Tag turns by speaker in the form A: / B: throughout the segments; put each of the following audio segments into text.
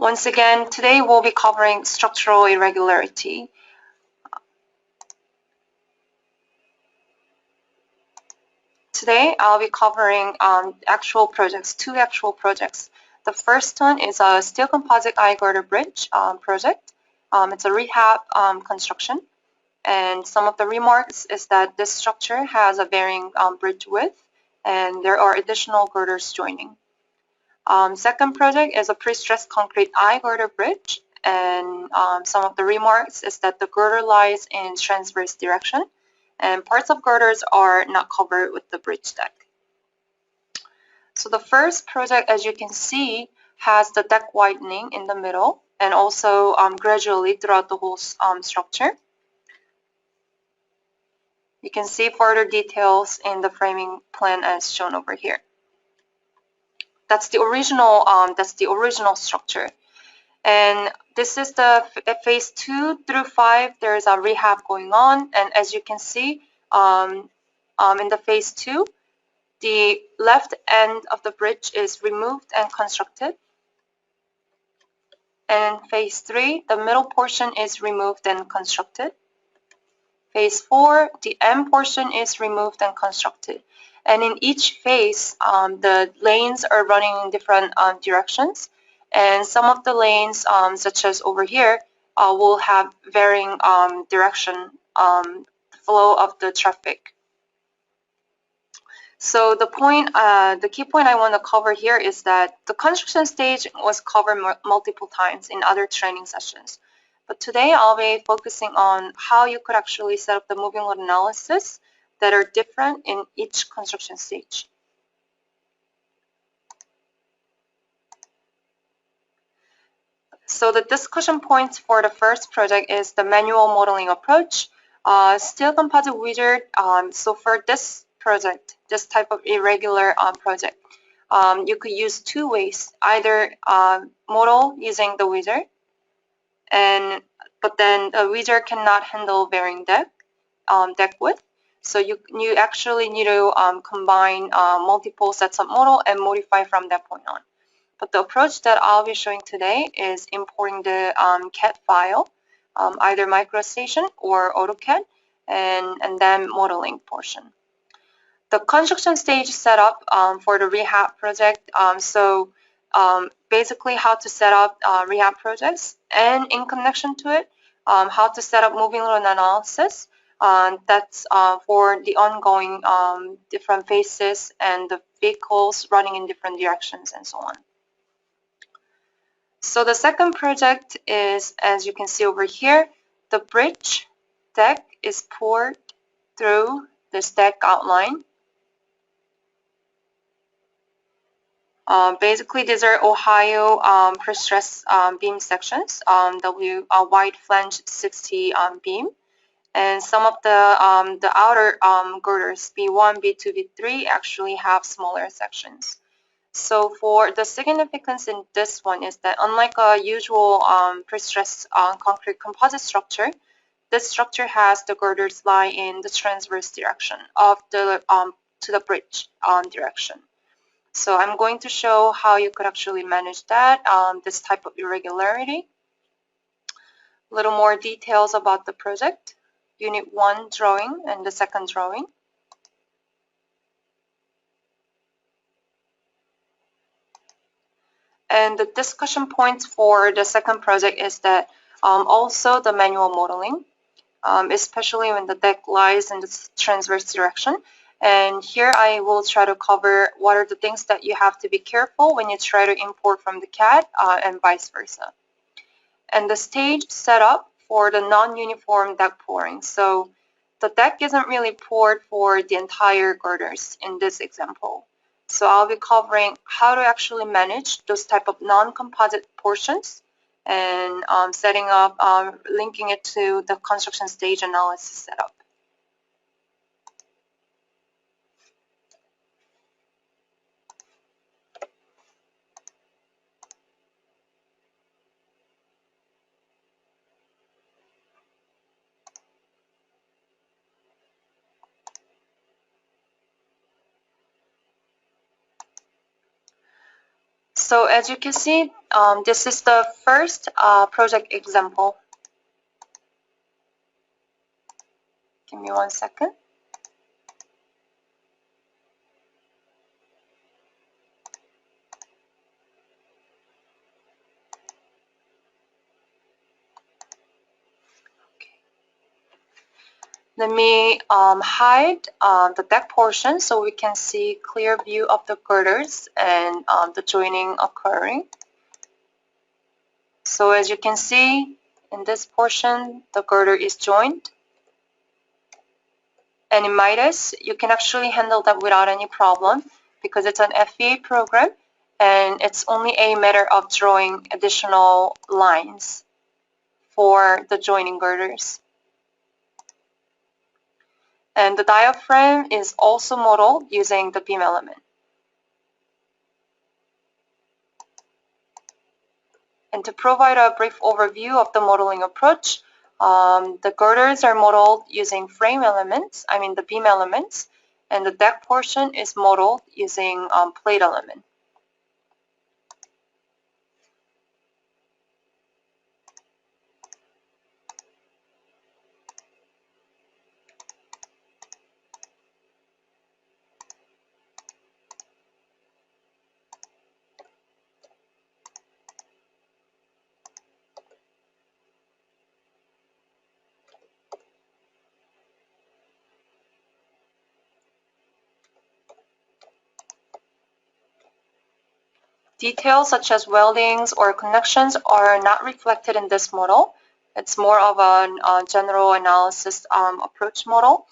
A: Once again, today we'll be covering structural irregularity. Today I'll be covering two actual projects. The first one is a steel composite Girder bridge project. It's a rehab construction, and some of the remarks is that this structure has a varying bridge width, and there are additional girders joining. Second project is a pre-stressed concrete girder bridge, and some of the remarks is that the girder lies in transverse direction, and parts of girders are not covered with the bridge deck. So the first project, as you can see, has the deck widening in the middle and also gradually throughout the whole structure. You can see further details in the framing plan as shown over here. That's the original structure. And this is the phase 2 through 5. There's a rehab going on, and as you can see, in the phase 2, the left end of the bridge is removed and constructed. And in phase 3, the middle portion is removed and constructed. Phase 4, the end portion is removed and constructed. And in each phase, the lanes are running in different directions. And some of the lanes, such as over here, will have varying direction flow of the traffic. So the key point I want to cover here is that the construction stage was covered multiple times in other training sessions. But today I'll be focusing on how you could actually set up the moving load analysis that are different in each construction stage. So the discussion points for the first project is the manual modeling approach, steel composite wizard. So for this project, this type of irregular project, you could use two ways: either model using the wizard, but then the wizard cannot handle varying deck width. So you actually need to combine multiple sets of model and modify from that point on. But the approach that I'll be showing today is importing the CAD file, either MicroStation or AutoCAD, and then modeling portion. The construction stage setup for the rehab project. Basically how to set up rehab projects, and in connection to it, how to set up moving load analysis. That's for the ongoing different phases and the vehicles running in different directions and so on. So the second project is, as you can see over here, the bridge deck is poured through this deck outline. Basically, these are Ohio pre-stress beam sections, wide flange 60 beam, and some of the outer girders, B1, B2, B3, actually have smaller sections. So for the significance in this one is that unlike a usual pre-stressed concrete composite structure, this structure has the girders lie in the transverse direction of the to the bridge direction. So I'm going to show how you could actually manage that, this type of irregularity. A little more details about the project, Unit 1 drawing and the second drawing. And the discussion points for the second project is that also the manual modeling, especially when the deck lies in the transverse direction. And here I will try to cover what are the things that you have to be careful when you try to import from the CAD and vice versa. And the stage setup for the non-uniform deck pouring. So the deck isn't really poured for the entire girders in this example. So I'll be covering how to actually manage those type of non-composite portions and setting up, linking it to the construction stage analysis setup. So as you can see, This is the first project example. Give me 1 second. Let me hide the deck portion so we can see clear view of the girders and the joining occurring. So as you can see, in this portion, the girder is joined. And in Midas, you can actually handle that without any problem because it's an FEA program and it's only a matter of drawing additional lines for the joining girders. And the diaphragm is also modeled using the beam element. And to provide a brief overview of the modeling approach, the girders are modeled using frame elements, the beam elements, and the deck portion is modeled using plate element. Details such as weldings or connections are not reflected in this model. It's more of a general analysis approach model.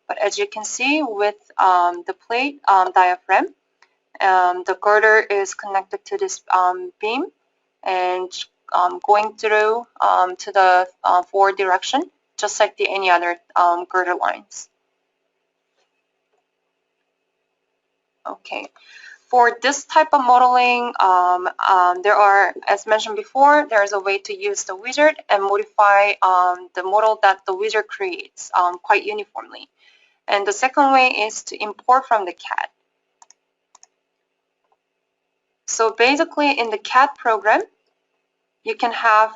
A: But as you can see with the plate diaphragm, the girder is connected to this beam and going through to the forward direction, just like any other girder lines. Okay. For this type of modeling, there are, as mentioned before, there is a way to use the wizard and modify the model that the wizard creates quite uniformly. And the second way is to import from the CAD. So basically, in the CAD program, you can have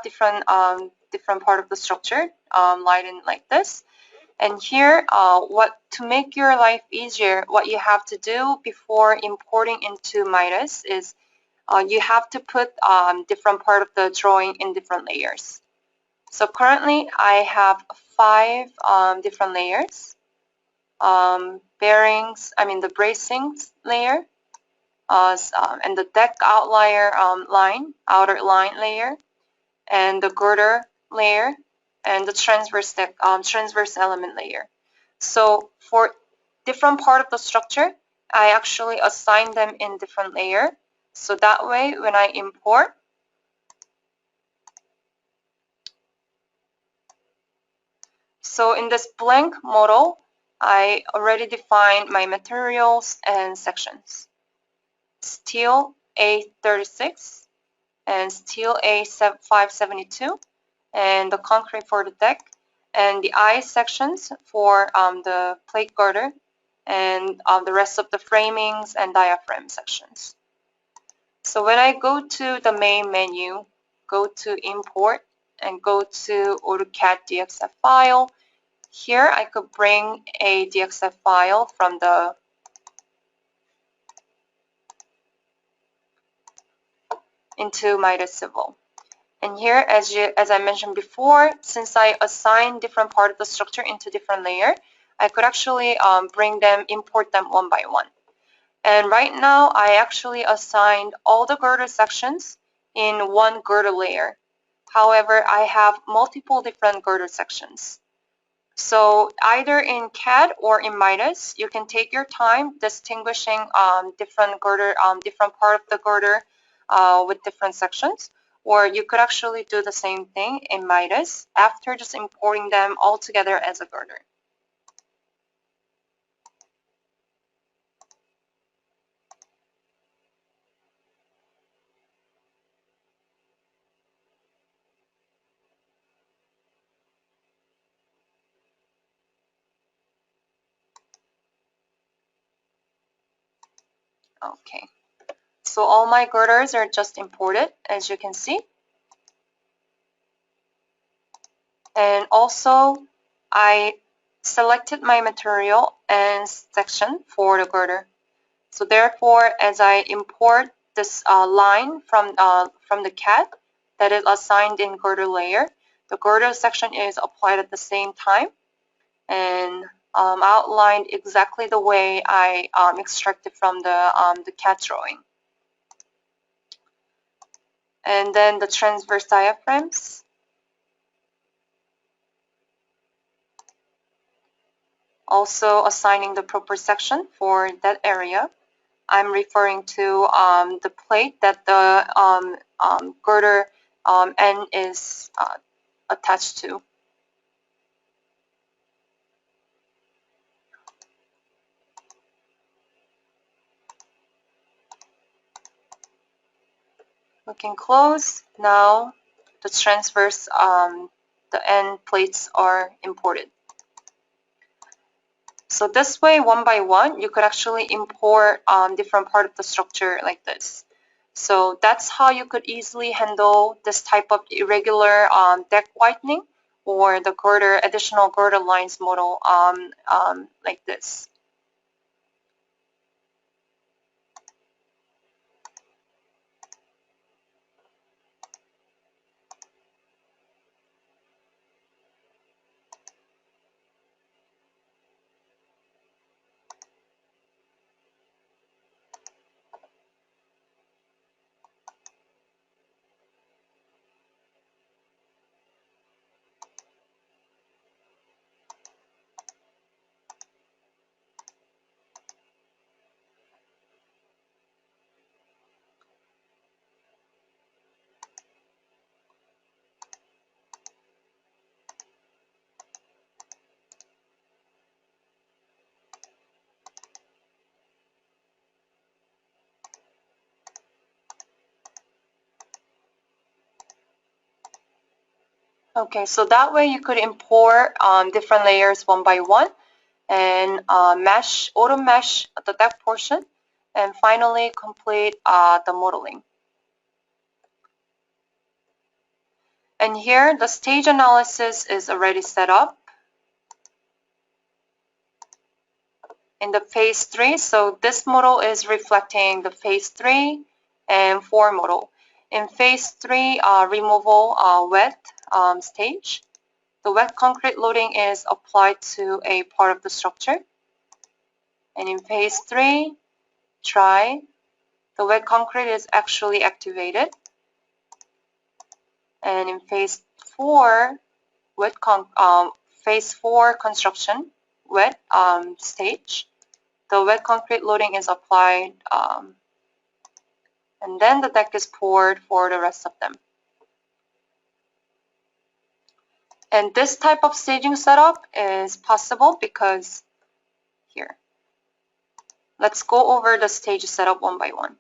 A: different part of the structure like this. And here, to make your life easier, what you have to do before importing into Midas is you have to put different part of the drawing in different layers. So currently, I have 5 different layers. Bearings, the bracings layer, and the deck outlier outer line layer, and the girder layer, and the transverse element layer. So for different part of the structure, I actually assign them in different layer. So that way, when I import, so in this blank model, I already defined my materials and sections. Steel A36 and steel A572, and the concrete for the deck, and the eye sections for the plate girder, and the rest of the framings and diaphragm sections. So when I go to the main menu, go to import, and go to AutoCAD DXF file, here I could bring a DXF file from the into Midas Civil. And here, as I mentioned before, since I assigned different part of the structure into different layer, I could actually import them one by one. And right now, I actually assigned all the girder sections in one girder layer. However, I have multiple different girder sections. So either in CAD or in Midas, you can take your time distinguishing different part of the girder with different sections. Or you could actually do the same thing in Midas after just importing them all together as a girder. Okay. So all my girders are just imported, as you can see. And also, I selected my material and section for the girder. So therefore, as I import this line from the CAD that is assigned in girder layer, the girder section is applied at the same time and outlined exactly the way I extracted from the CAD drawing. And then the transverse diaphragms. Also assigning the proper section for that area. I'm referring to the plate that the girder end is attached to. Looking close, now the transverse, the end plates are imported. So this way, one by one, you could actually import different part of the structure like this. So that's how you could easily handle this type of irregular deck whitening or the girder, additional girder lines model like this. Okay, so that way you could import different layers one by one and mesh, auto mesh the deck portion, and finally complete the modeling. And here the stage analysis is already set up in the phase 3. So this model is reflecting the phase 3 and 4 model. In phase 3 removal wet stage, the wet concrete loading is applied to a part of the structure. And in phase 3, dry, the wet concrete is actually activated. And in phase 4, phase 4 construction, wet stage, the wet concrete loading is applied, and then the deck is poured for the rest of them. And this type of staging setup is possible because here. Let's go over the stage setup one by one.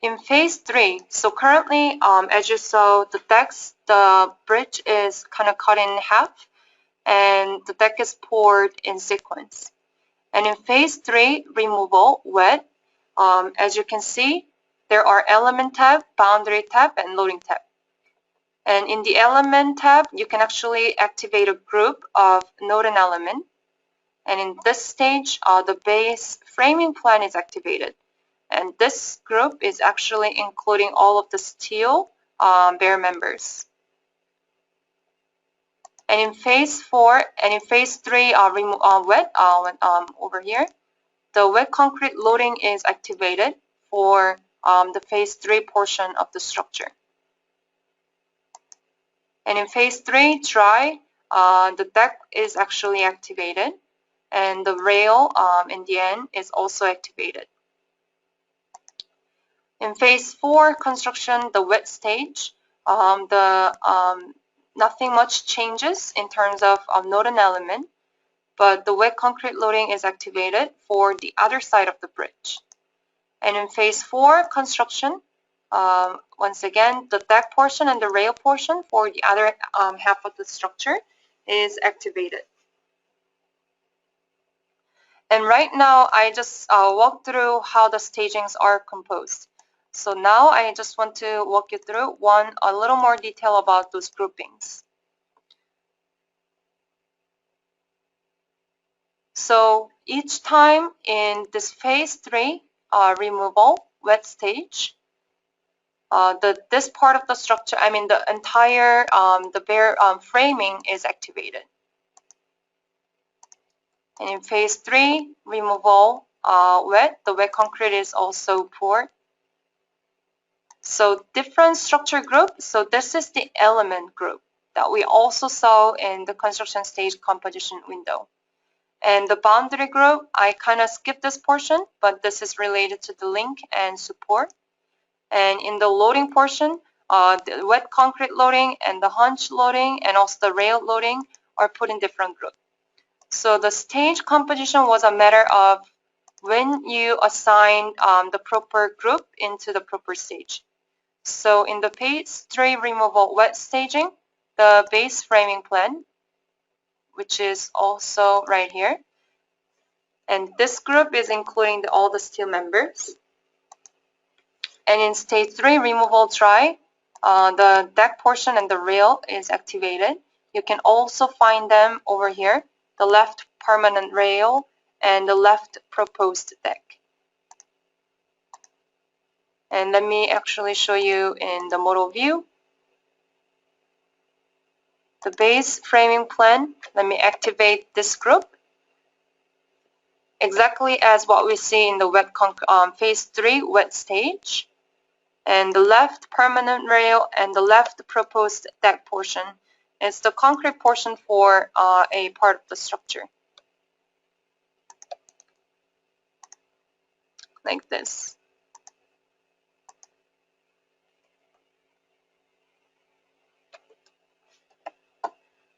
A: In phase 3, so currently, as you saw, the bridge is kind of cut in half, and the deck is poured in sequence. And in phase 3, removal, wet, as you can see, there are element tab, boundary tab, and loading tab. And in the element tab, you can actually activate a group of node and element. And in this stage, the base framing plan is activated. And this group is actually including all of the steel bare members. And in phase 4 and in phase 3, wet over here, the wet concrete loading is activated for the phase 3 portion of the structure. And in phase 3, dry, the deck is actually activated, and the rail in the end is also activated. In phase 4 construction, the wet stage, nothing much changes in terms of node and element, but the wet concrete loading is activated for the other side of the bridge. And in phase 4 construction, once again, the deck portion and the rail portion for the other half of the structure is activated. And right now, I just walked through how the stagings are composed. So now I just want to walk you through a little more detail about those groupings. So each time in this phase 3 removal wet stage, this part of the structure, I mean the entire the bare framing is activated. And in phase 3 removal wet, the wet concrete is also poured. So different structure group. So this is the element group that we also saw in the construction stage composition window. And the boundary group, I kind of skipped this portion, but this is related to the link and support. And in the loading portion, the wet concrete loading and the hunch loading and also the rail loading are put in different groups. So the stage composition was a matter of when you assign the proper group into the proper stage. So in the phase 3 removal wet staging, the base framing plan, which is also right here, and this group is including all the steel members. And in stage 3 removal dry, the deck portion and the rail is activated. You can also find them over here, the left permanent rail and the left proposed deck. And let me actually show you in the model view. The base framing plan, let me activate this group. Exactly as what we see in the wet phase 3 wet stage. And the left permanent rail and the left proposed deck portion is the concrete portion for a part of the structure. Like this.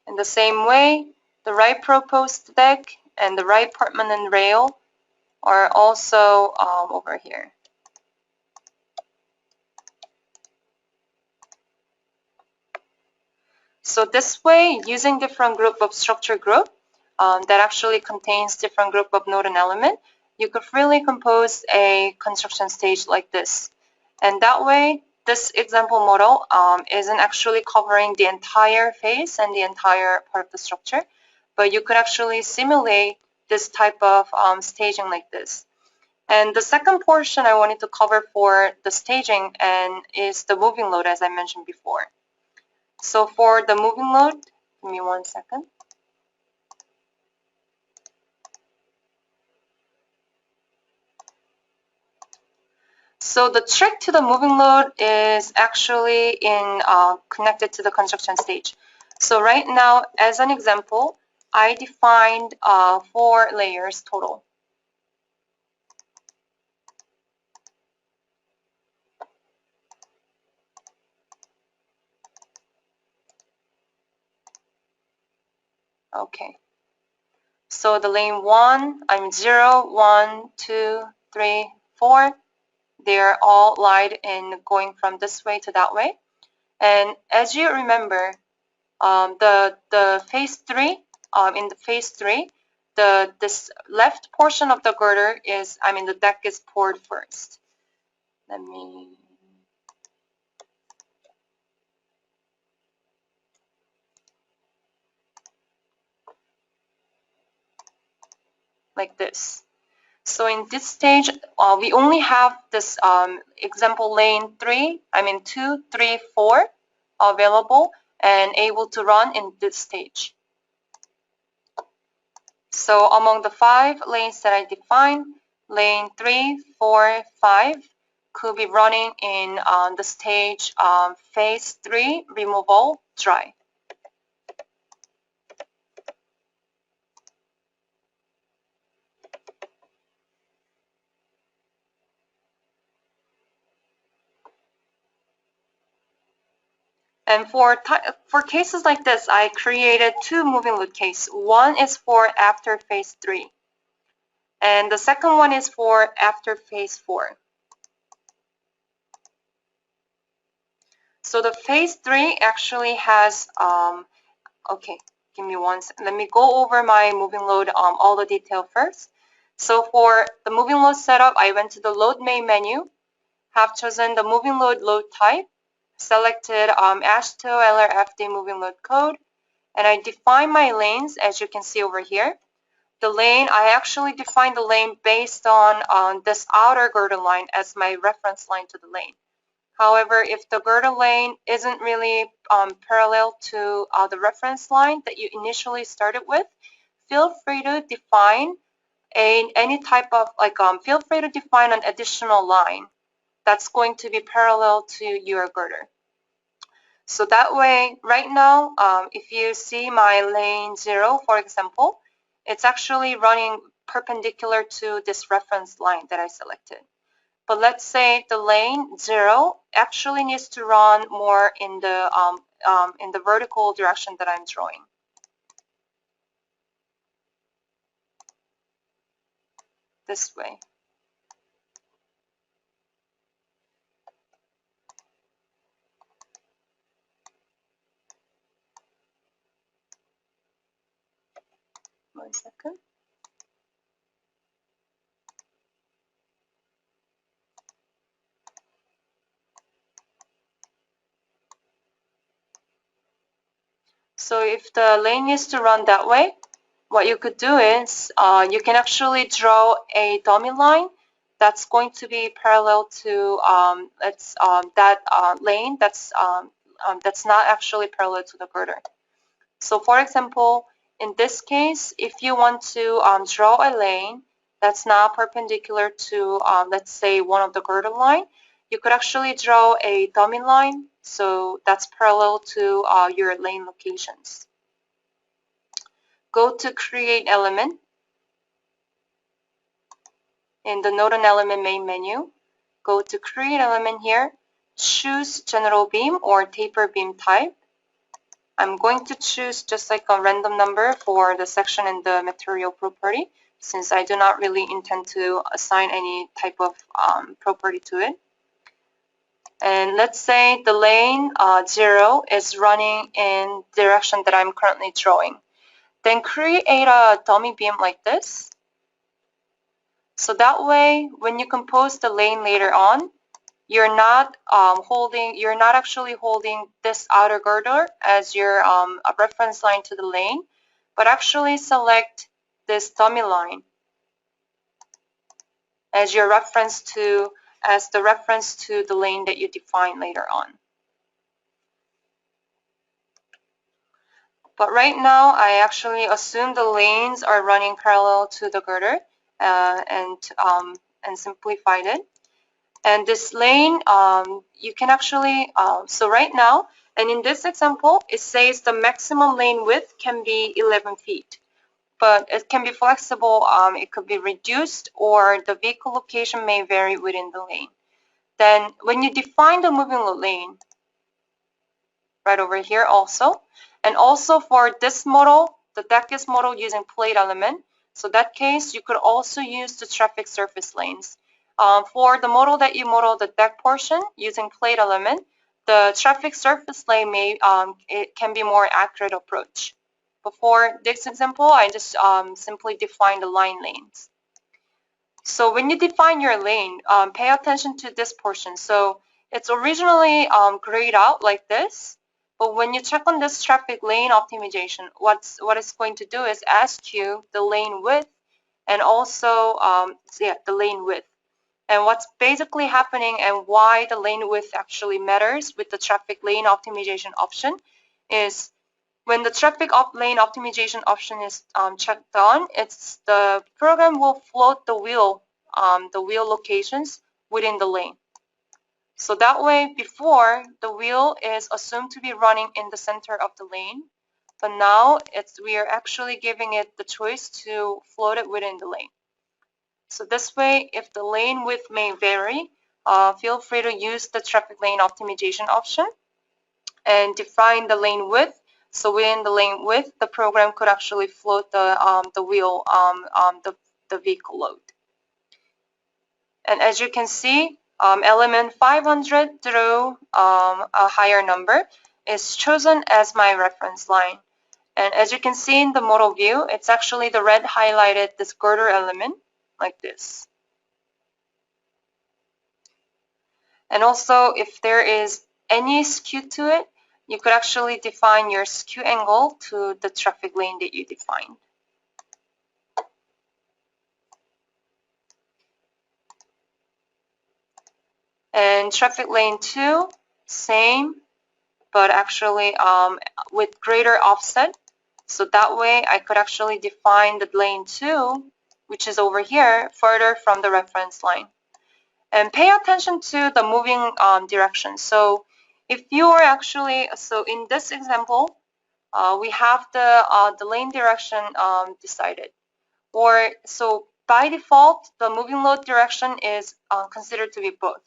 A: In the same way, the right proposed deck and the right permanent rail are also over here. So this way, using different group of structure group that actually contains different group of node and element, you could freely compose a construction stage like this. And that way, this example model isn't actually covering the entire phase and the entire part of the structure, but you could actually simulate this type of staging like this. And the second portion I wanted to cover for the staging is the moving load, as I mentioned before. So for the moving load, give me 1 second. So the trick to the moving load is actually connected to the construction stage. So right now, as an example, I defined 4 layers total. Okay. So the lane 0, 1, 2, 3, 4, they're all lined in going from this way to that way. And as you remember, the phase 3, in the phase 3, this left portion of the girder is, the deck is poured first. Let me. Like this. So in this stage, we only have this example lane 2, 3, 4 available and able to run in this stage. So among the 5 lanes that I defined, lane 3, 4, 5 could be running in the stage phase 3 removal dry. And for cases like this, I created 2 moving load cases. One is for after phase 3, and the second one is for after phase 4. So the phase 3 actually has, okay, give me 1 second. Let me go over my moving load, all the detail first. So for the moving load setup, I went to the load main menu, have chosen the moving load type, selected ASHTO LRFD moving load code, and I define my lanes as you can see over here. The lane, I actually define the lane based on this outer girder line as my reference line to the lane. However, if the girder lane isn't really parallel to the reference line that you initially started with, feel free to define any type of feel free to define an additional line that's going to be parallel to your girder. So that way, right now, if you see my lane 0, for example, it's actually running perpendicular to this reference line that I selected. But let's say the lane 0 actually needs to run more in the vertical direction that I'm drawing. This way. One second. So if the lane needs to run that way, what you could do is you can actually draw a dummy line that's going to be parallel to that lane that's not actually parallel to the girder. So for example, in this case, if you want to draw a lane that's not perpendicular to, let's say, one of the girder line, you could actually draw a dummy line, so that's parallel to your lane locations. Go to Create Element in the Node on Element main menu. Go to Create Element here, choose General Beam or Taper Beam type. I'm going to choose just like a random number for the section and the material property, since I do not really intend to assign any type of property to it. And let's say the lane 0 is running in the direction that I'm currently drawing. Then create a dummy beam like this. So that way, when you compose the lane later on, you're not actually holding this outer girder as your a reference line to the lane, but actually select this dummy line as your reference to the lane that you define later on. But right now, I actually assume the lanes are running parallel to the girder and simplified it. And this lane, you can actually, so right now, and in this example, it says the maximum lane width can be 11 feet. But it can be flexible, it could be reduced, or the vehicle location may vary within the lane. Then when you define the moving lane, right over here also, and also for this model, the deck is modeled using plate element. So that case, you could also use the traffic surface lanes. For the model that you model the deck portion using plate element, the traffic surface lane it can be more accurate approach. But for this example, I just simply define the line lanes. So when you define your lane, pay attention to this portion. So it's originally grayed out like this, but when you check on this traffic lane optimization, what it's going to do is ask you the lane width and also the lane width. And what's basically happening and why the lane width actually matters with the traffic lane optimization option is when the traffic lane optimization option is checked on, the program will float the wheel locations within the lane. So that way, before the wheel is assumed to be running in the center of the lane, but now we are actually giving it the choice to float it within the lane. So this way, if the lane width may vary, feel free to use the traffic lane optimization option and define the lane width. So within the lane width, the program could actually float the wheel, the vehicle load. And as you can see, element 500 through a higher number is chosen as my reference line. And as you can see in the model view, it's actually the red highlighted this girder element. like this. And also, if there is any skew to it, you could actually define your skew angle to the traffic lane that you defined. And traffic lane 2, same, but actually with greater offset. So that way I could actually define the lane 2, which is over here, further from the reference line. And pay attention to the moving direction. So if you are actually, so in this example, we have the lane direction decided. Or so by default, the moving load direction is considered to be both.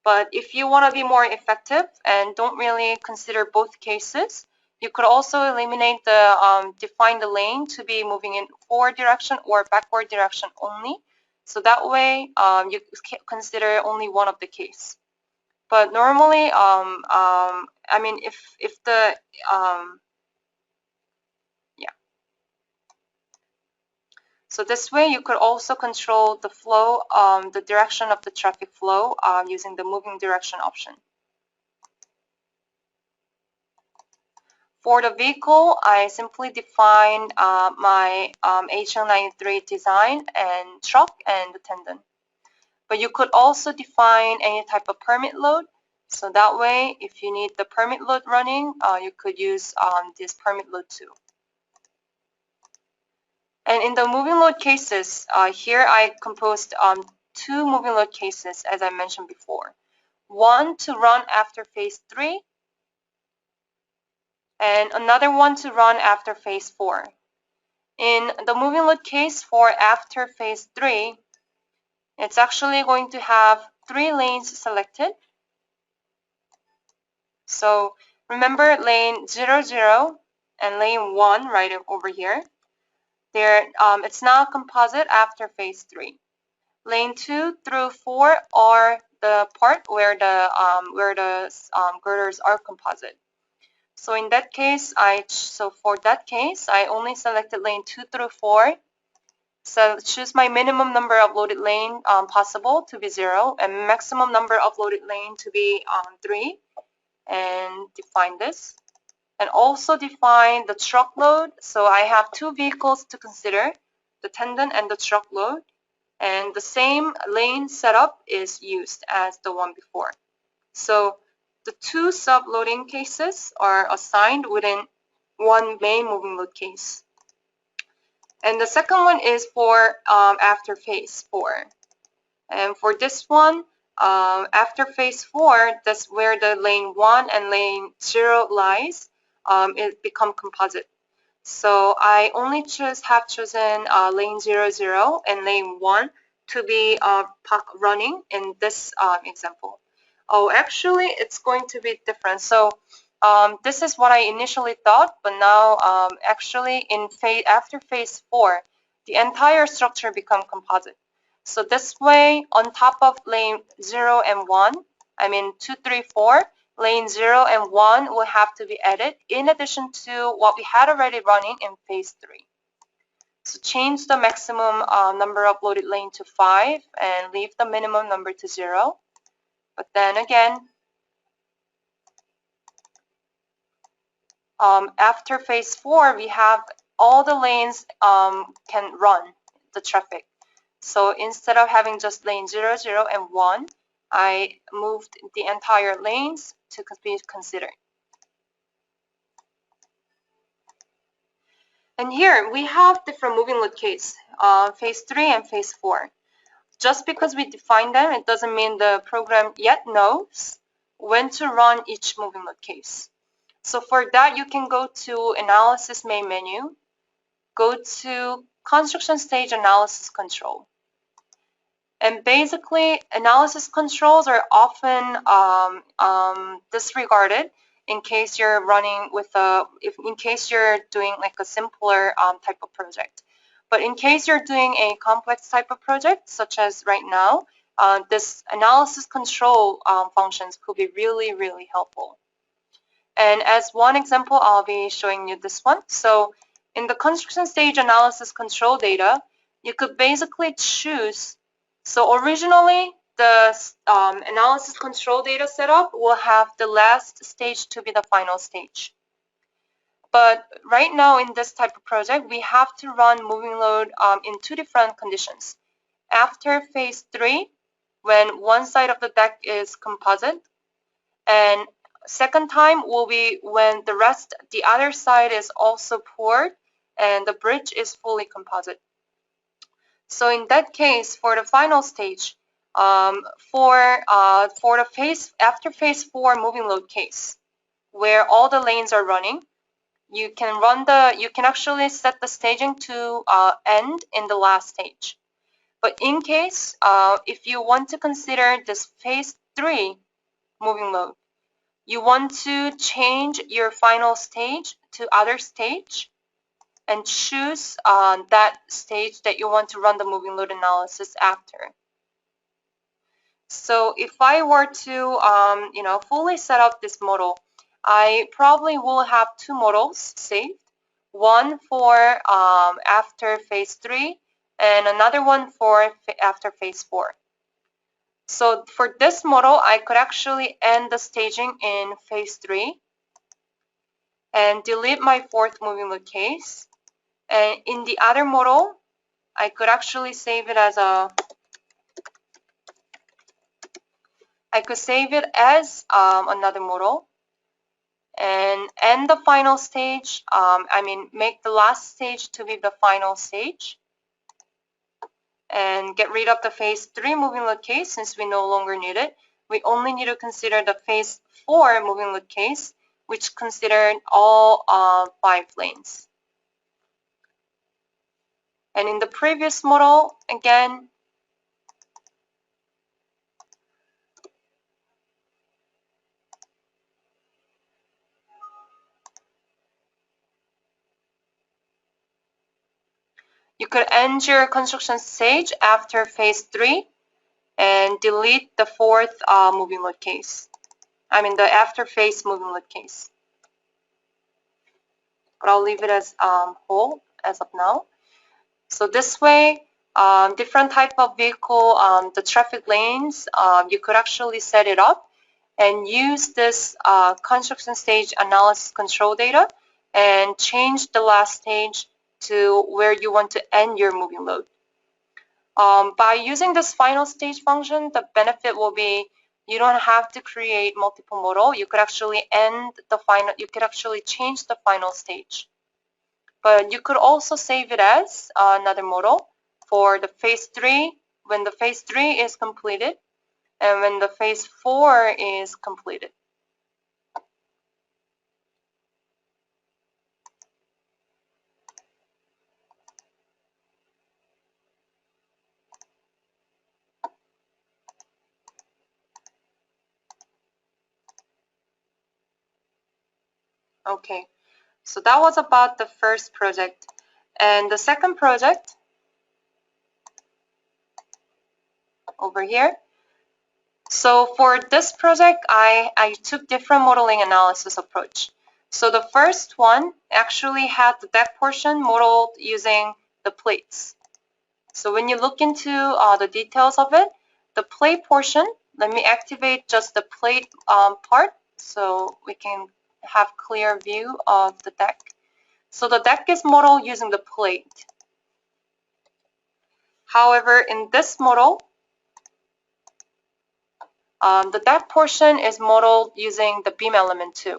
A: But if you want to be more effective and don't really consider both cases, you could also eliminate the define the lane to be moving in forward direction or backward direction only. So that way you consider only one of the case. But normally, I mean, if the so this way you could also control the flow, the direction of the traffic flow using the moving direction option. For the vehicle, I simply define my HL93 design and truck and the tendon. But you could also define any type of permit load. So that way, if you need the permit load running, you could use this permit load too. And in the moving load cases, here I composed 2 moving load cases, as I mentioned before. One to run after phase 3, and another one to run after phase 4. In the moving load case for after phase 3, it's actually going to have 3 lanes selected. So remember lane 0, 0 and lane 1 right over here. It's now composite after phase 3. Lane 2 through 4 are the part where the girders are composite. So in that case, for that case, I only selected lane 2 through 4. So choose my minimum number of loaded lane possible to be 0 and maximum number of loaded lane to be 3, and define this. And also define the truck load. So I have 2 vehicles to consider, the tendon and the truck load. And the same lane setup is used as the one before. So the 2 sub-loading cases are assigned within one main moving load case. And the second one is for after phase 4. And for this one, after phase 4, that's where the lane 1 and lane 0 lies. It become composite. So I only have chosen lane 0, 0 and lane 1 to be running in this example. Oh, actually, it's going to be different. So this is what I initially thought, but now actually after phase 4, the entire structure become composite. So this way, on top of lane 0 and 1, I mean 2, 3, 4, lane 0 and 1 will have to be added in addition to what we had already running in phase 3. So change the maximum number of loaded lane to 5 and leave the minimum number to 0. But then again, after phase 4, we have all the lanes can run the traffic. So instead of having just lane 0, 0 and 1, I moved the entire lanes to be considered. And here we have different moving load case, phase 3 and phase 4. Just because we define them, it doesn't mean the program yet knows when to run each moving load case. So for that, you can go to Analysis main menu, go to Construction Stage Analysis Control. And basically, analysis controls are often disregarded in case you're running with in case you're doing like a simpler type of project. But in case you're doing a complex type of project, such as right now, this analysis control functions could be really, really helpful. And as one example, I'll be showing you this one. So in the construction stage analysis control data, you could basically choose. So originally, the analysis control data setup will have the last stage to be the final stage. But right now in this type of project, we have to run moving load in two different conditions. After phase 3, when one side of the deck is composite, and second time will be when the other side is also poured and the bridge is fully composite. So in that case, for the final stage, for the after phase 4 moving load case, where all the lanes are running, you can actually set the staging to end in the last stage. But in case if you want to consider this phase 3 moving load, you want to change your final stage to other stage and choose that stage that you want to run the moving load analysis after. So if I were to fully set up this model, I probably will have two models saved, one for after phase 3 and another one for after phase 4. So for this model, I could actually end the staging in phase 3 and delete my fourth moving load case. And in the other model, I could actually save it as another model and end the final stage. Make the last stage to be the final stage and get rid of the phase 3 moving load case since we no longer need it. We only need to consider the phase 4 moving load case, which considered all 5 lanes. And in the previous model, again, you could end your construction stage after phase 3 and delete the fourth moving load case. The after phase moving load case. But I'll leave it as whole as of now. So this way, different type of vehicle, the traffic lanes, you could actually set it up and use this construction stage analysis control data and change the last stage to where you want to end your moving load. By using this final stage function, the benefit will be you don't have to create multiple model. You could actually you could actually change the final stage. But you could also save it as another model for the phase 3 when the phase 3 is completed and when the phase 4 is completed. Okay, so that was about the first project. And the second project over here. So for this project, I took different modeling analysis approach. So the first one actually had the deck portion modeled using the plates. So when you look into the details of it, the plate portion, let me activate just the plate part so we can have clear view of the deck. So the deck is modeled using the plate. However, in this model, the deck portion is modeled using the beam element too.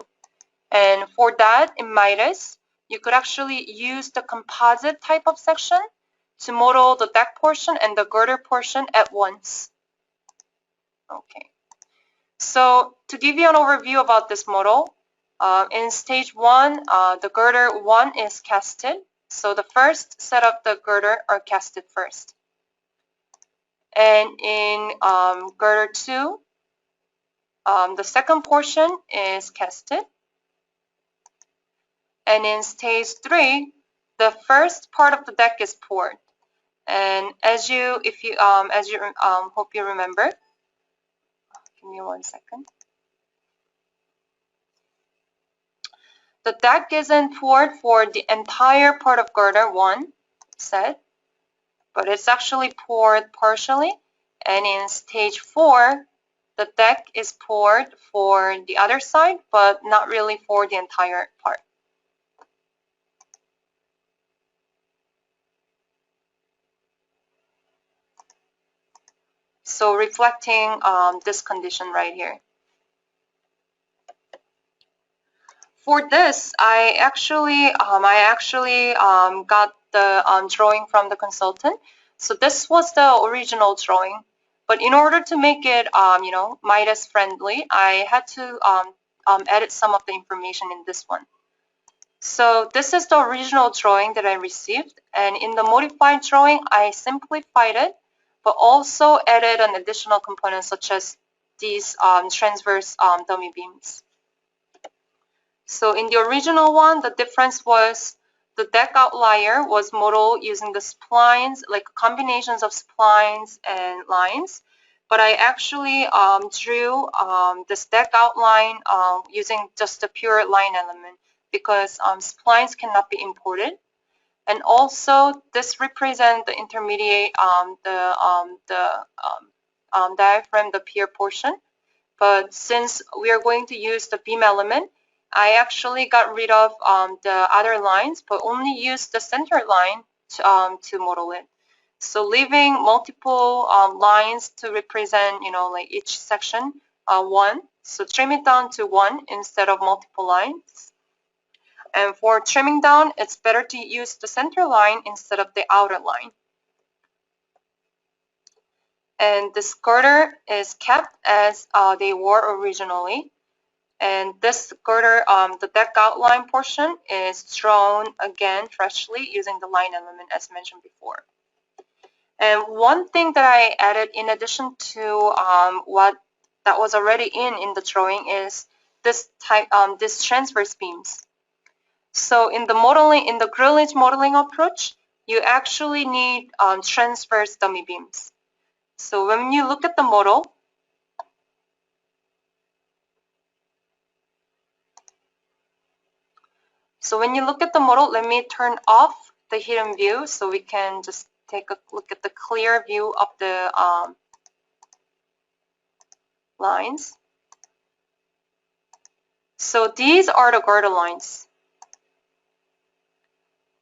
A: And for that, in MIDAS, you could actually use the composite type of section to model the deck portion and the girder portion at once. Okay. So to give you an overview about this model, in stage 1, the girder 1 is casted. So the first set of the girder are casted first. And in girder 2, the second portion is casted. And in stage 3, the first part of the deck is poured. And hope you remember. Give me 1 second. The deck isn't poured for the entire part of girder 1 set, but it's actually poured partially. And in stage 4, the deck is poured for the other side, but not really for the entire part. So reflecting this condition right here. For this, I actually got the drawing from the consultant. So this was the original drawing, but in order to make it Midas friendly, I had to edit some of the information in this one. So this is the original drawing that I received, and in the modified drawing, I simplified it, but also added an additional component such as these transverse dummy beams. So in the original one, the difference was the deck outlier was modeled using the splines, like combinations of splines and lines. But I actually drew this deck outline using just a pure line element because splines cannot be imported. And also, this represents the intermediate, diaphragm, the pier portion. But since we are going to use the beam element, I actually got rid of the other lines, but only used the center line to model it. So leaving multiple lines to represent, like each section, one. So trim it down to one instead of multiple lines. And for trimming down, it's better to use the center line instead of the outer line. And this girder is kept as they were originally. And this girder, the deck outline portion is drawn again freshly using the line element as mentioned before. And one thing that I added in addition to what that was already in the drawing is this transverse beams. So in the grillage modeling approach, you actually need transverse dummy beams. So when you look at the model, let me turn off the hidden view so we can just take a look at the clear view of the lines. So these are the girder lines.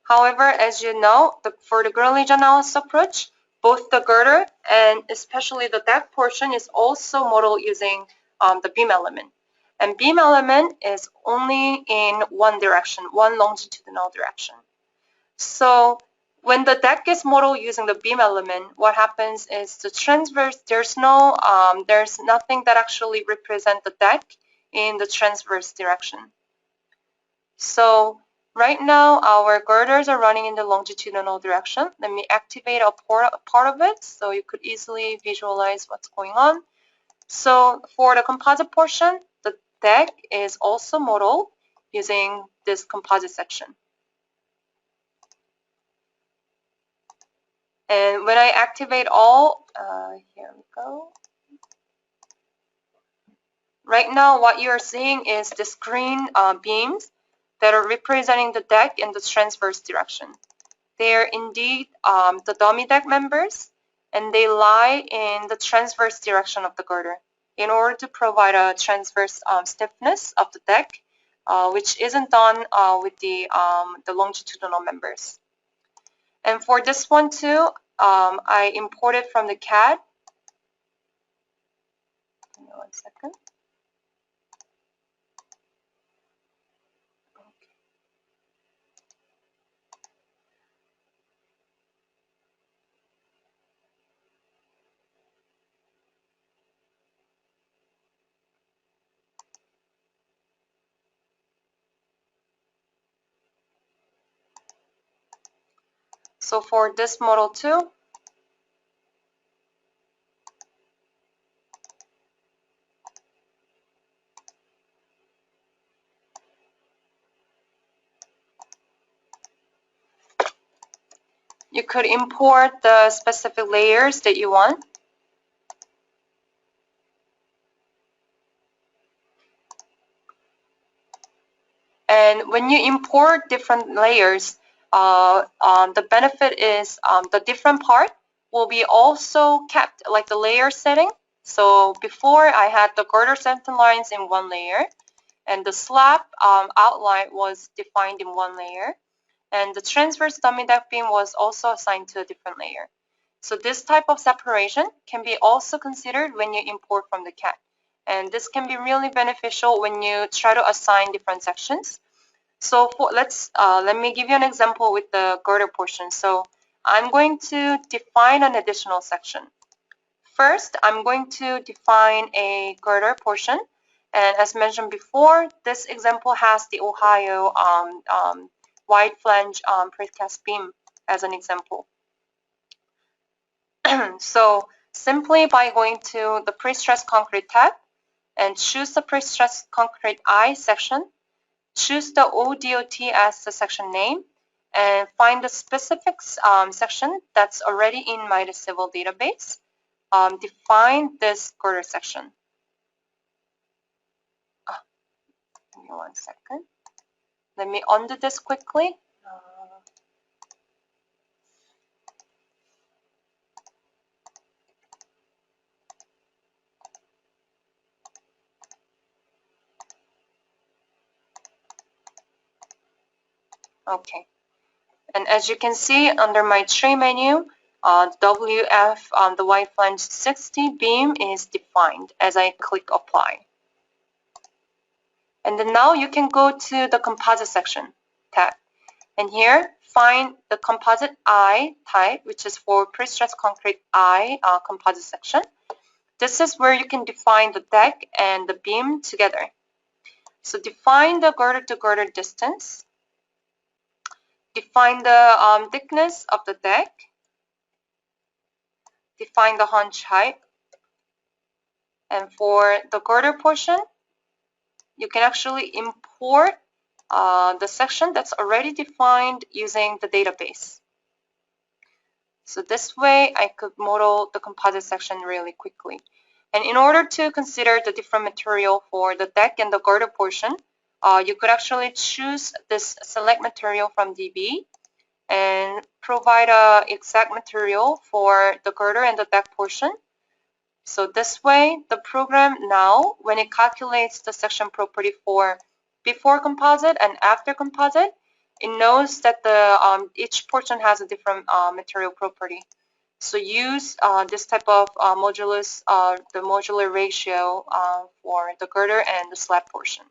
A: However, as you know, for the grillage analysis approach, both the girder and especially the deck portion is also modeled using the beam element. And beam element is only in one direction, one longitudinal direction. So when the deck is modeled using the beam element, what happens is the transverse, there's nothing that actually represents the deck in the transverse direction. So right now our girders are running in the longitudinal direction. Let me activate a part of it so you could easily visualize what's going on. So for the composite portion, the deck is also modeled using this composite section. And when I activate all, here we go. Right now, what you are seeing is this green beams that are representing the deck in the transverse direction. They are indeed the dummy deck members, and they lie in the transverse direction of the girder in order to provide a transverse stiffness of the deck, which isn't done with the longitudinal members. And for this one too, I imported from the CAD. Give me 1 second. So for this model too, you could import the specific layers that you want. And when you import different layers, the benefit is the different part will be also kept, like the layer setting. So before I had the girder center lines in one layer, and the slab outline was defined in one layer, and the transverse dummy deck beam was also assigned to a different layer. So this type of separation can be also considered when you import from the CAD. And this can be really beneficial when you try to assign different sections. So let me give you an example with the girder portion. So I'm going to define an additional section. First, I'm going to define a girder portion. And as mentioned before, this example has the Ohio wide flange precast beam as an example. So simply by going to the pre-stressed concrete tab and choose the pre-stressed concrete I section, choose the ODOT as the section name, and find the specific section that's already in MIDAScivil database. Define this girder section. Give me 1 second. Let me undo this quickly. Okay. And as you can see under my tray menu, WF, the wide flange 60 beam is defined as I click apply. And then now you can go to the composite section tab. And here, find the composite I type, which is for pre-stressed concrete I composite section. This is where you can define the deck and the beam together. So define the girder to girder distance. Define the thickness of the deck. Define the hunch height. And for the girder portion, you can actually import the section that's already defined using the database. So this way I could model the composite section really quickly. And in order to consider the different material for the deck and the girder portion, you could actually choose this select material from DB and provide a exact material for the girder and the deck portion. So this way, the program now, when it calculates the section property for before composite and after composite, it knows that the each portion has a different material property. So use this type of modulus, the modular ratio for the girder and the slab portion.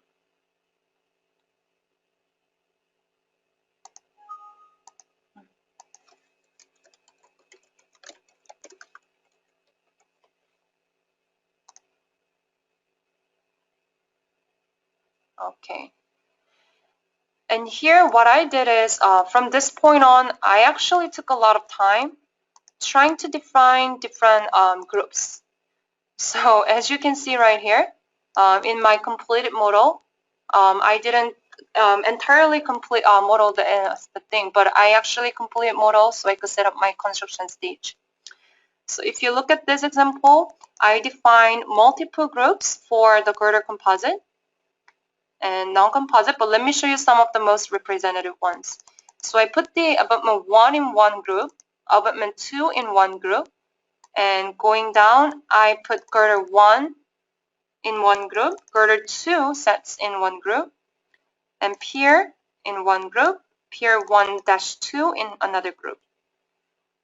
A: Okay. And here what I did is from this point on, I actually took a lot of time trying to define different groups. So as you can see right here, in my completed model, I didn't entirely complete model the thing, but I actually completed model so I could set up my construction stage. So if you look at this example, I defined multiple groups for the girder composite and non-composite, but let me show you some of the most representative ones. So I put the abutment 1 in one group, abutment 2 in one group, and going down, I put girder 1 in one group, girder 2 sets in one group, and pier in one group, pier 1-2 in another group.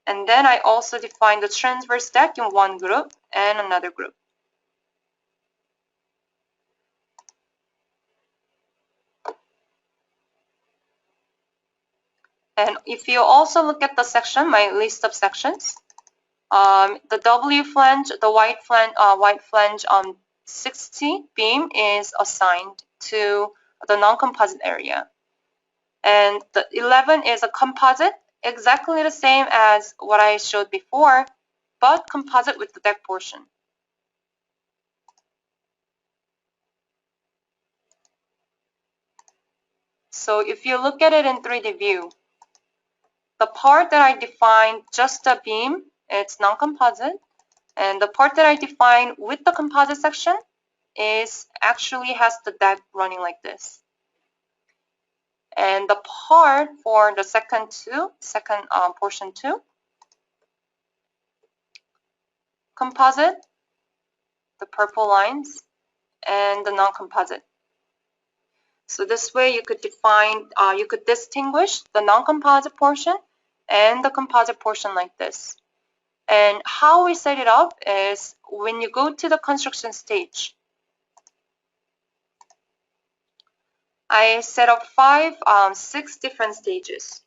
A: And then I also define the transverse deck in one group and another group. And if you also look at the section, my list of sections, the W flange, the wide flange 60 beam is assigned to the non-composite area. And the 11 is a composite, exactly the same as what I showed before, but composite with the deck portion. So if you look at it in 3D view, the part that I defined just the beam, it's non-composite, and the part that I defined with the composite section is actually has the deck running like this. And the part for the second portion 2, composite, the purple lines, and the non-composite. So this way you could you could distinguish the non-composite portion and the composite portion like this. And how we set it up is when you go to the construction stage, I set up 6 different stages.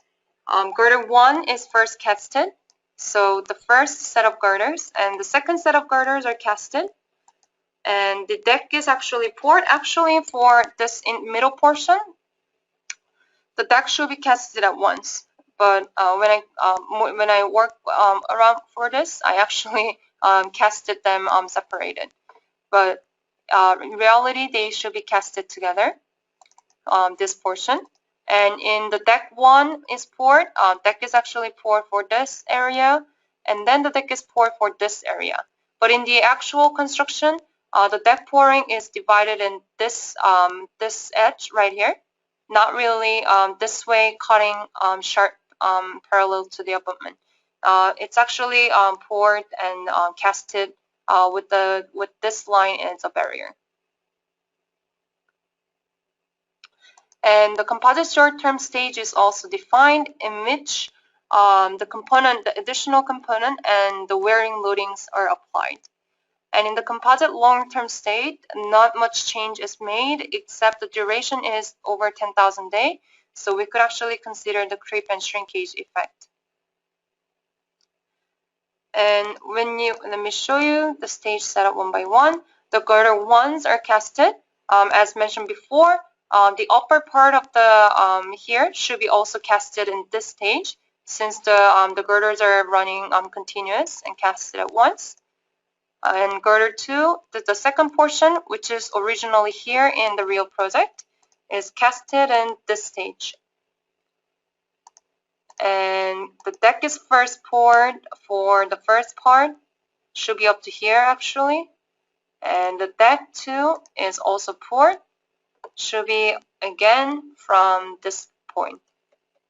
A: Girder 1 is first casted. So the first set of girders and the second set of girders are casted. And the deck is actually poured. Actually, for this middle portion, the deck should be casted at once. But when I work around for this, I actually casted them separated. But in reality, they should be casted together. This portion. And in the deck 1 is poured. Deck is actually poured for this area, and then the deck is poured for this area. But in the actual construction, the deck pouring is divided in this edge right here, not really this way cutting sharp parallel to the abutment. It's actually poured and casted with this line as a barrier. And the composite short-term stage is also defined, in which the additional component and the wearing loadings are applied. And in the composite long-term state, not much change is made, except the duration is over 10,000 days. So we could actually consider the creep and shrinkage effect. And let me show you the stage setup one by one. The girder 1s are casted. As mentioned before, the upper part of the here should be also casted in this stage, since the girders are running continuous and casted at once. And girder 2, the second portion, which is originally here in the real project, is casted in this stage. And the deck is first poured for the first part, should be up to here actually. And the deck 2 is also poured, should be again from this point,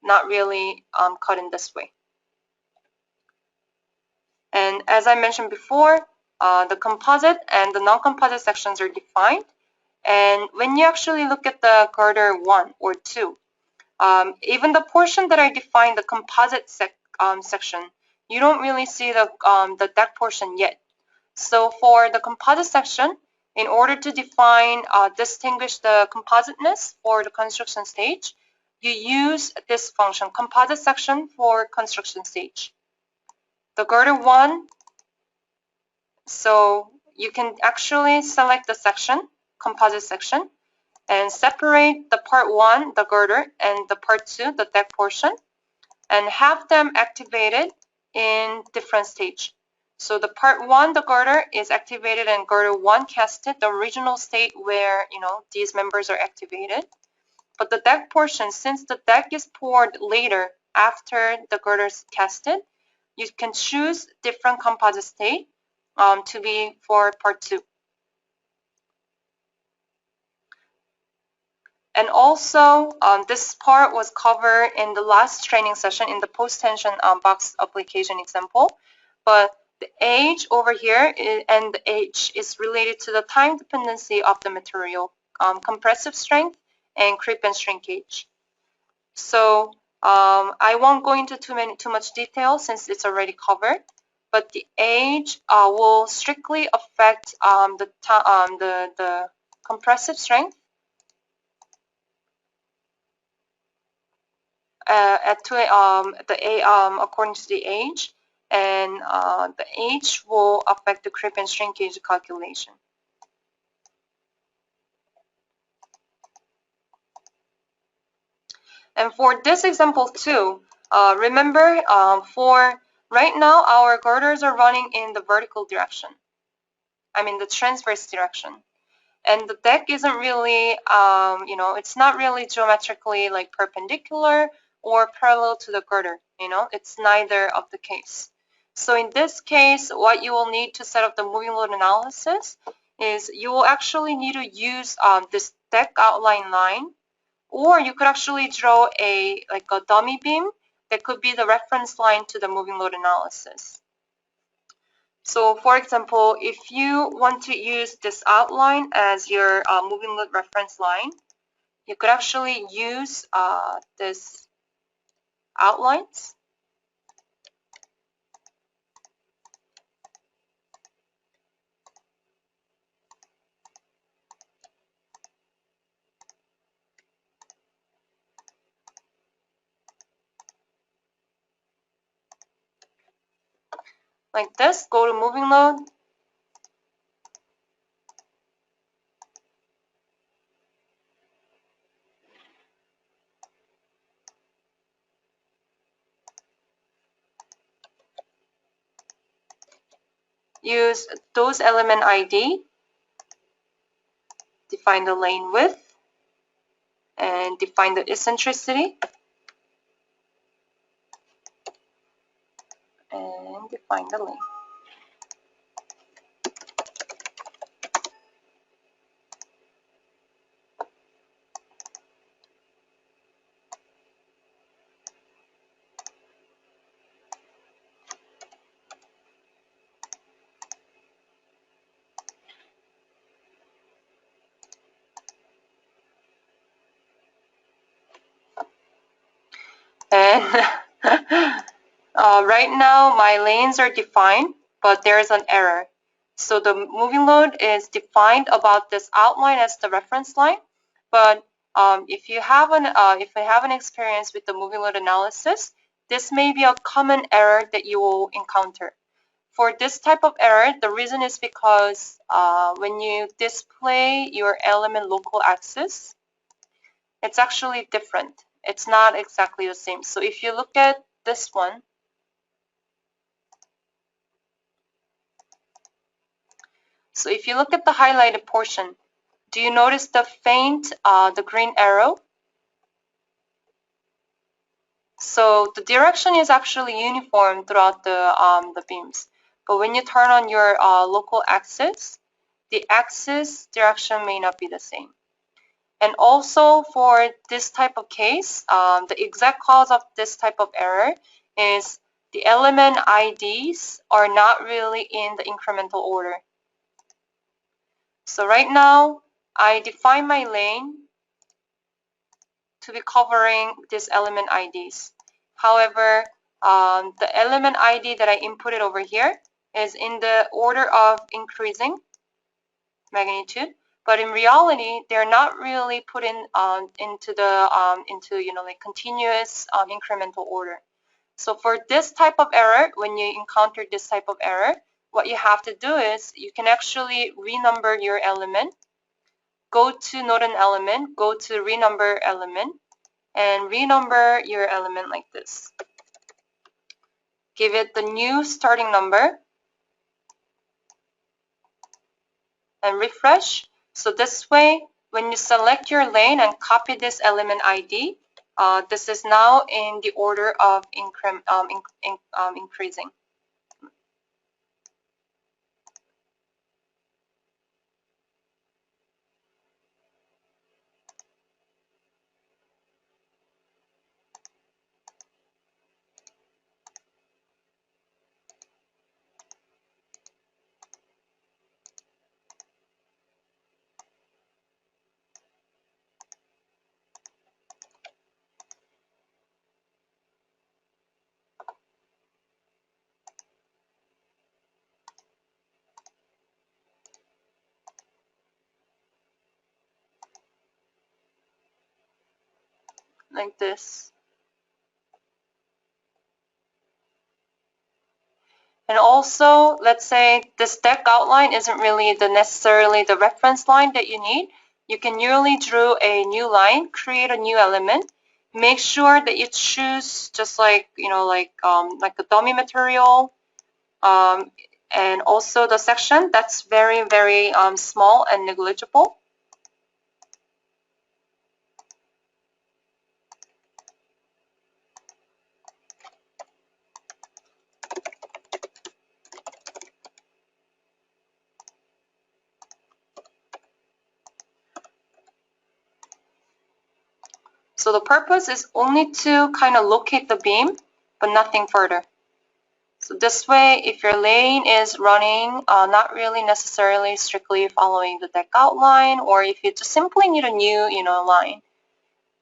A: not really cut in this way. And as I mentioned before, the composite and the non-composite sections are defined. And when you actually look at the girder 1 or 2, even the portion that I defined, the composite section, you don't really see the deck portion yet. So for the composite section, in order to distinguish the compositeness for the construction stage, you use this function, composite section for construction stage. The girder 1, so you can actually select the section, composite section, and separate the part 1, the girder, and the part 2, the deck portion, and have them activated in different stage. So the part 1, the girder, is activated and girder 1 casted, the original state where these members are activated. But the deck portion, since the deck is poured later after the girder is casted, you can choose different composite state to be for part 2. And also, this part was covered in the last training session in the post-tension box application example. But the age over here and the age is related to the time dependency of the material, compressive strength, and creep and shrinkage. So I won't go into too much detail since it's already covered. But the age will strictly affect the compressive strength according to the age, and the age will affect the creep and shrinkage calculation. And for this example too, remember for right now our girders are running in the vertical direction, I mean the transverse direction. And the deck isn't really, it's not really geometrically like perpendicular or parallel to the girder, it's neither of the case. So in this case, what you will need to set up the moving load analysis is you will actually need to use this deck outline line Or you could actually draw a dummy beam that could be the reference line to the moving load analysis. So for example, if you want to use this outline as your moving load reference line, you could actually use this outlines. Like this, go to moving load. Use those element ID, define the lane width, and define the eccentricity, and define the lane. And right now my lanes are defined, but there's an error. So the moving load is defined about this outline as the reference line, but if you have an experience with the moving load analysis, this may be a common error that you will encounter. For this type of error, the reason is because when you display your element local axis, it's actually different. It's not exactly the same. So if you look at this one, so if you look at the highlighted portion, do you notice the faint, the green arrow? So the direction is actually uniform throughout the beams. But when you turn on your local axis, the axis direction may not be the same. And also for this type of case, the exact cause of this type of error is the element IDs are not really in the incremental order. So right now, I define my lane to be covering this element IDs. However, the element ID that I inputted over here is in the order of increasing magnitude, but in reality, they're not really put in into continuous incremental order. So for this type of error, when you encounter this type of error, what you have to do is you can actually renumber your element, go to node and element, go to renumber element, and renumber your element like this. Give it the new starting number and refresh. So this way, when you select your lane and copy this element ID, this is now in the order of increasing. Like this. And also, let's say this deck outline isn't really necessarily the reference line that you need. You can newly draw a new line, create a new element. Make sure that you choose just like a dummy material, and also the section that's very, very small and negligible. So the purpose is only to kind of locate the beam, but nothing further. So this way, if your lane is running, not really necessarily strictly following the deck outline, or if you just simply need a new, line,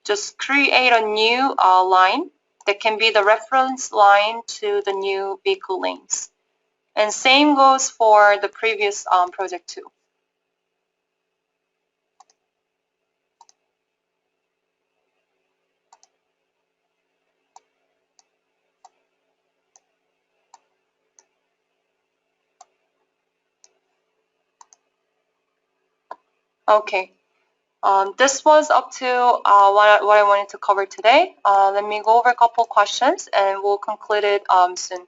A: just create a new line that can be the reference line to the new vehicle lanes. And same goes for the previous project too. Okay. This was up to what I wanted to cover today. Let me go over a couple questions and we'll conclude it soon.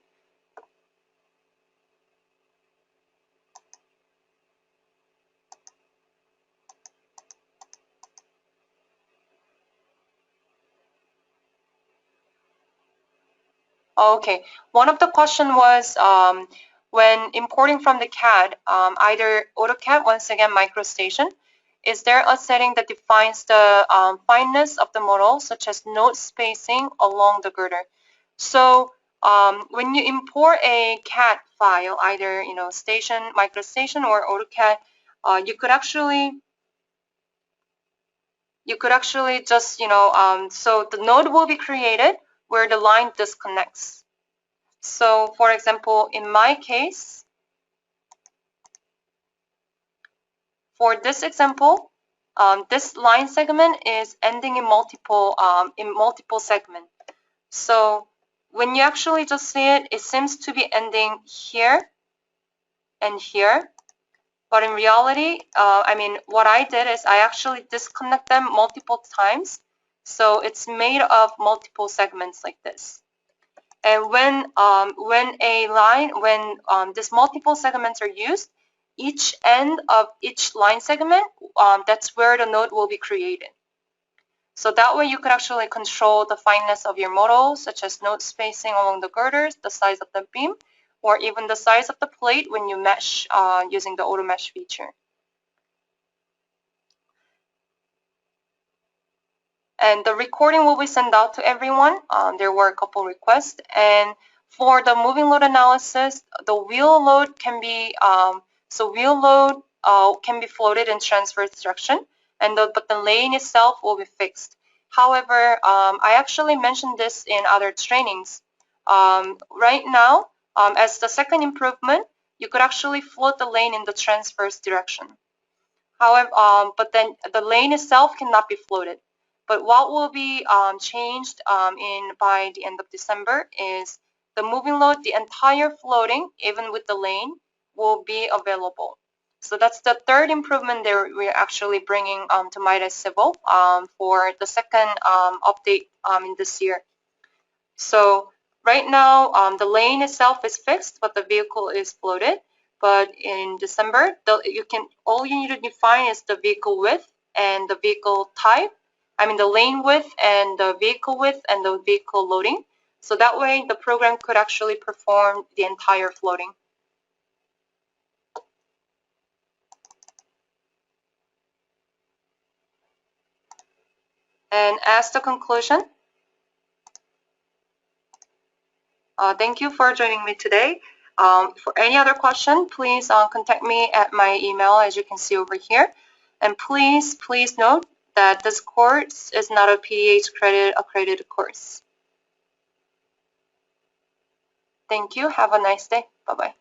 A: Okay, one of the question was when importing from the CAD, either AutoCAD, once again, MicroStation, is there a setting that defines the fineness of the model, such as node spacing along the girder? So when you import a CAD file, either Station, MicroStation, or AutoCAD, you could actually just so the node will be created where the line disconnects. So for example, in my case, for this example, this line segment is ending in multiple segments. So when you actually just see it, it seems to be ending here and here. But in reality, what I did is I actually disconnect them multiple times. So it's made of multiple segments like this. And when these multiple segments are used, each end of each line segment, that's where the node will be created. So that way you could actually control the fineness of your model, such as node spacing along the girders, the size of the beam, or even the size of the plate when you mesh using the auto mesh feature. And the recording will be sent out to everyone. There were a couple requests. And for the moving load analysis, the wheel load can be floated in transverse direction, but the lane itself will be fixed. However, I actually mentioned this in other trainings. Right now, as the second improvement, you could actually float the lane in the transverse direction. However, but then the lane itself cannot be floated. But what will be changed by the end of December is the moving load, the entire floating, even with the lane, will be available. So that's the third improvement that we're actually bringing to Midas Civil for the second update in this year. So right now, the lane itself is fixed, but the vehicle is floated. But in December, all you need to define is the vehicle width and the vehicle type. The lane width and the vehicle width and the vehicle loading. So that way, the program could actually perform the entire floating. And as the conclusion, thank you for joining me today. For any other question, please contact me at my email, as you can see over here. And please note that this course is not a PDH credit accredited course. Thank you. Have a nice day. Bye-bye.